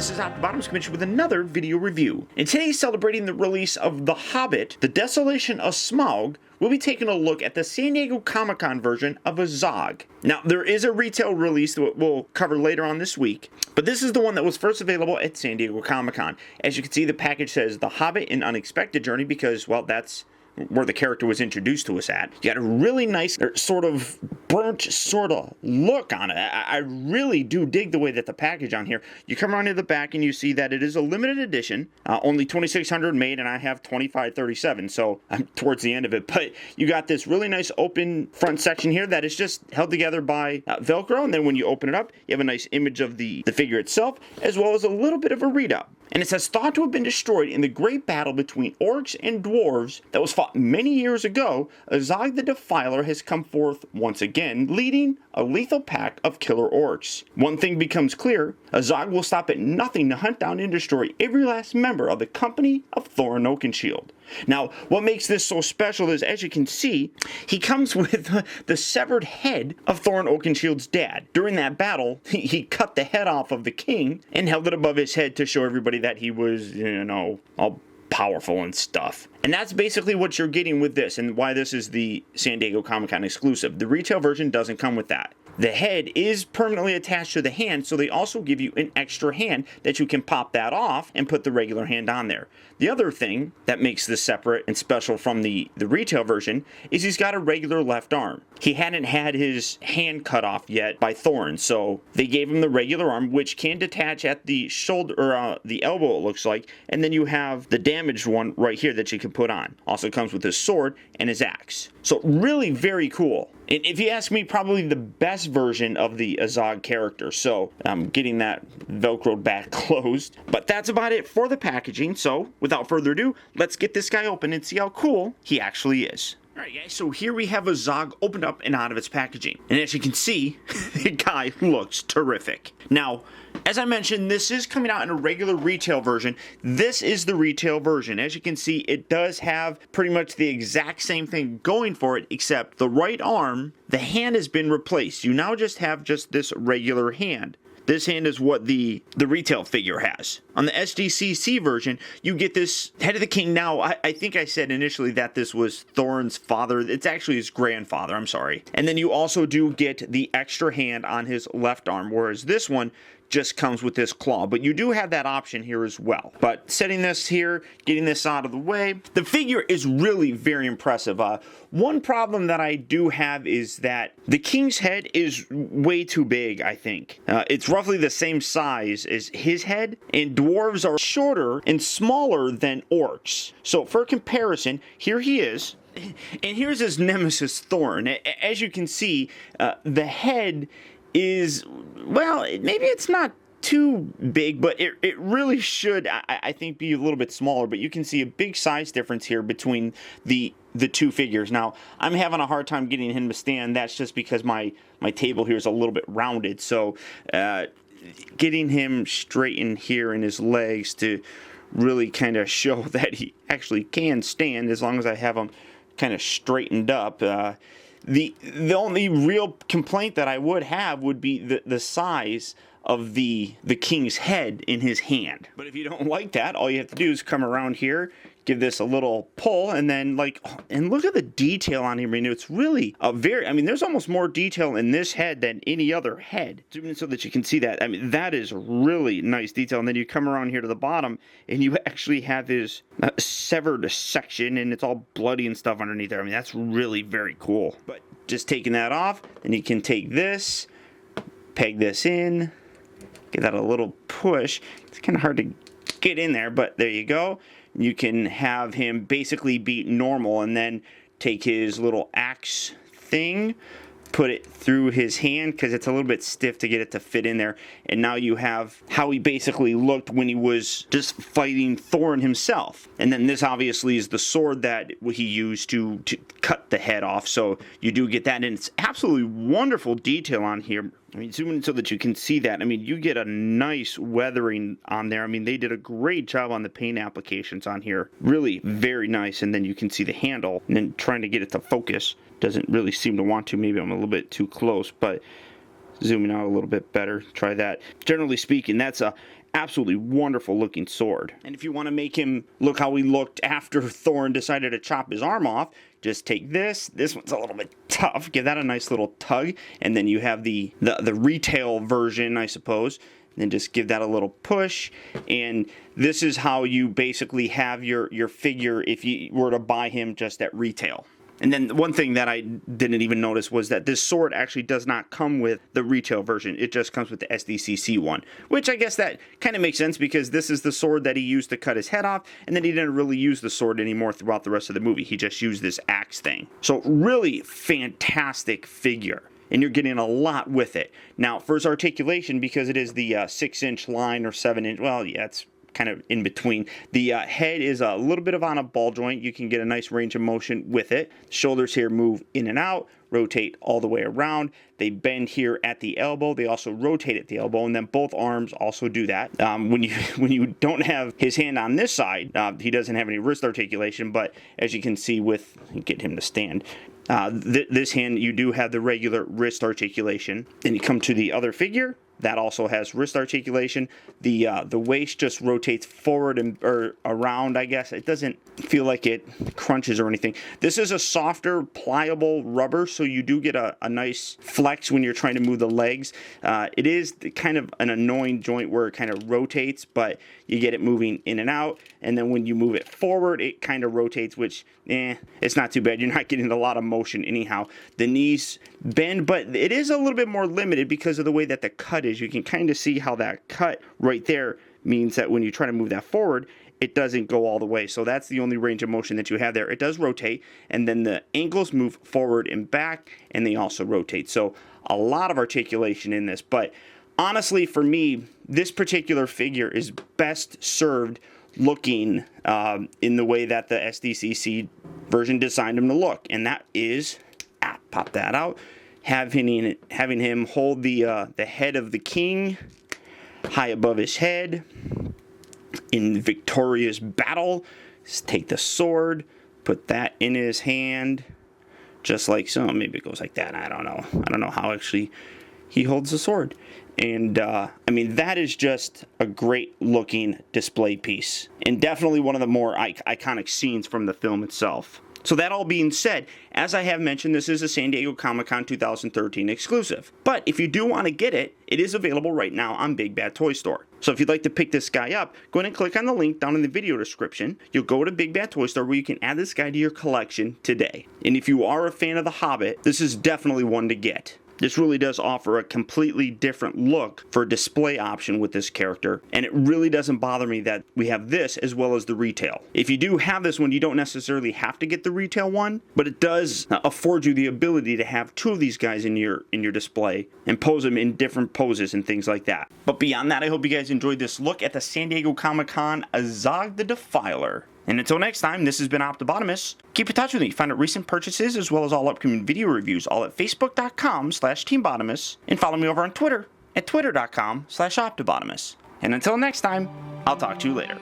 this is optibotimus coming with another video review. And today, celebrating the release of The Hobbit, The Desolation of Smaug, we'll be taking a look at the San Diego Comic-Con version of Azog. Now, there is a retail release that we'll cover later on this week, but this is the one that was first available at San Diego Comic-Con. As you can see, the package says The Hobbit, An Unexpected Journey, because, well, that's where the character was introduced to us at. You got a really nice sort of burnt sort of look on it. I really do dig the way that the package on here. You come around to the back and you see that it is a limited edition, only 2,600 made, and I have 2,537, so I'm towards the end of it. But you got this really nice open front section here that is just held together by Velcro, and then when you open it up, you have a nice image of the figure itself, as well as a little bit of a readout. And it says, thought to have been destroyed in the great battle between orcs and dwarves that was fought many years ago, Azog the Defiler has come forth once again, leading a lethal pack of killer orcs. One thing becomes clear, Azog will stop at nothing to hunt down and destroy every last member of the company of Thorin Oakenshield. Now, what makes this so special is, as you can see, he comes with the severed head of Thorin Oakenshield's dad. During that battle, he cut the head off of the king and held it above his head to show everybody that he was, you know, all powerful and stuff. And that's basically what you're getting with this, and why this is the San Diego Comic-Con exclusive. The retail version doesn't come with that. The head is permanently attached to the hand, so they also give you an extra hand that you can pop that off and put the regular hand on there. The other thing that makes this separate and special from the retail version is he's got a regular left arm. He hadn't had his hand cut off yet by Thorin, so they gave him the regular arm, which can detach at the shoulder, or the elbow, it looks like, and then you have the damaged one right here that you can put on. Also comes with his sword and his axe. So really very cool. And if you ask me, probably the best version of the Azog character. So I'm getting that Velcroed back closed. But that's about it for the packaging. So without further ado, let's get this guy open and see how cool he actually is. Alright guys, so here we have Azog opened up and out of its packaging. And as you can see, the guy looks terrific. Now, as I mentioned, this is coming out in a regular retail version. This is the retail version. As you can see, it does have pretty much the exact same thing going for it, except the right arm, the hand has been replaced. You now just have this regular hand. This hand is what the retail figure has. On the SDCC version, you get this head of the king. Now, I think I said initially that this was Thorin's father. It's actually his grandfather, I'm sorry. And then you also do get the extra hand on his left arm, whereas this one just comes with this claw, but you do have that option here as well. But setting this here, getting this out of the way, the figure is really very impressive. One problem that I do have is that the king's head is way too big, I think. It's roughly the same size as his head, and dwarves are shorter and smaller than orcs. So for comparison, here he is. And here's his nemesis, Thorin. As you can see, the head is, well, maybe it's not too big, but it really should, I think, be a little bit smaller. But you can see a big size difference here between the two figures. Now, I'm having a hard time getting him to stand. That's just because my table here is a little bit rounded. So getting him straightened here in his legs to really kind of show that he actually can stand, as long as I have him kind of straightened up. The only real complaint that I would have would be the size of the king's head in his hand. But if you don't like that, all you have to do is come around here, give this a little pull, and then and look at the detail on him. It's really a I mean, there's almost more detail in this head than any other head. Zoom in so that you can see that. I mean, that is really nice detail. And then you come around here to the bottom, and you actually have his severed section, and it's all bloody and stuff underneath there. I mean, that's really very cool. But just taking that off, then you can take this, peg this in, give that a little push. It's kind of hard to get in there, but there you go. You can have him basically be normal, and then take his little axe thing, put it through his hand, because it's a little bit stiff to get it to fit in there. And now you have how he basically looked when he was just fighting Thorin himself. And then this obviously is the sword that he used to cut the head off. So you do get that, and it's absolutely wonderful detail on here. I mean, zoom in so that you can see that. I mean, you get a nice weathering on there. I mean, they did a great job on the paint applications on here. Really very nice. And then you can see the handle, and then trying to get it to focus doesn't really seem to want to. Maybe I'm a little bit too close, but zooming out a little bit better. Try that. Generally speaking, that's a absolutely wonderful looking sword. And if you want to make him look how he looked after Thorin decided to chop his arm off, just take this. This one's a little bit tough. Give that a nice little tug. And then you have the retail version, I suppose. And then just give that a little push. And this is how you basically have your figure if you were to buy him just at retail. And then one thing that I didn't even notice was that this sword actually does not come with the retail version. It just comes with the SDCC one, which I guess that kind of makes sense because this is the sword that he used to cut his head off, and then he didn't really use the sword anymore throughout the rest of the movie. He just used this axe thing. So really fantastic figure. And you're getting a lot with it. Now, for his articulation, because it is the 6-inch line or 7-inch, well, yeah, it's kind of in between. The head is a little bit of on a ball joint. You can get a nice range of motion with it. Shoulders here move in and out, rotate all the way around. They bend here at the elbow. They also rotate at the elbow, and then both arms also do that. When you don't have his hand on this side, he doesn't have any wrist articulation, but as you can see with, get him to stand, this hand, you do have the regular wrist articulation. Then you come to the other figure. That also has wrist articulation. The waist just rotates forward or around, I guess. It doesn't feel like it crunches or anything. This is a softer, pliable rubber, so you do get a nice flex when you're trying to move the legs. It is kind of an annoying joint where it kind of rotates, but you get it moving in and out. And then when you move it forward, it kind of rotates, which, it's not too bad. You're not getting a lot of motion anyhow. The knees bend, but it is a little bit more limited because of the way that the cut is. You can kind of see how that cut right there means that when you try to move that forward, it doesn't go all the way. So that's the only range of motion that you have there. It does rotate, and then the ankles move forward and back, and they also rotate. So a lot of articulation in this. But honestly, for me, this particular figure is best served looking in the way that the SDCC version designed him to look, and that is, pop that out, having him hold the head of the king high above his head in victorious battle. Just take the sword, put that in his hand, just like so. Maybe it goes like that. I don't know how actually he holds the sword. And I mean, that is just a great looking display piece, and definitely one of the more iconic scenes from the film itself. So that all being said, as I have mentioned, this is a San Diego Comic-Con 2013 exclusive. But if you do want to get it, it is available right now on Big Bad Toy Store. So if you'd like to pick this guy up, go ahead and click on the link down in the video description. You'll go to Big Bad Toy Store where you can add this guy to your collection today. And if you are a fan of The Hobbit, this is definitely one to get. This really does offer a completely different look for a display option with this character, and it really doesn't bother me that we have this as well as the retail. If you do have this one, you don't necessarily have to get the retail one, but it does afford you the ability to have two of these guys in your display and pose them in different poses and things like that. But beyond that, I hope you guys enjoyed this look at the San Diego Comic-Con Azog the Defiler. And until next time, this has been Optibotimus. Keep in touch with me. Find out recent purchases as well as all upcoming video reviews all at facebook.com/teambotimus, and follow me over on Twitter at twitter.com/optibotimus. And until next time, I'll talk to you later.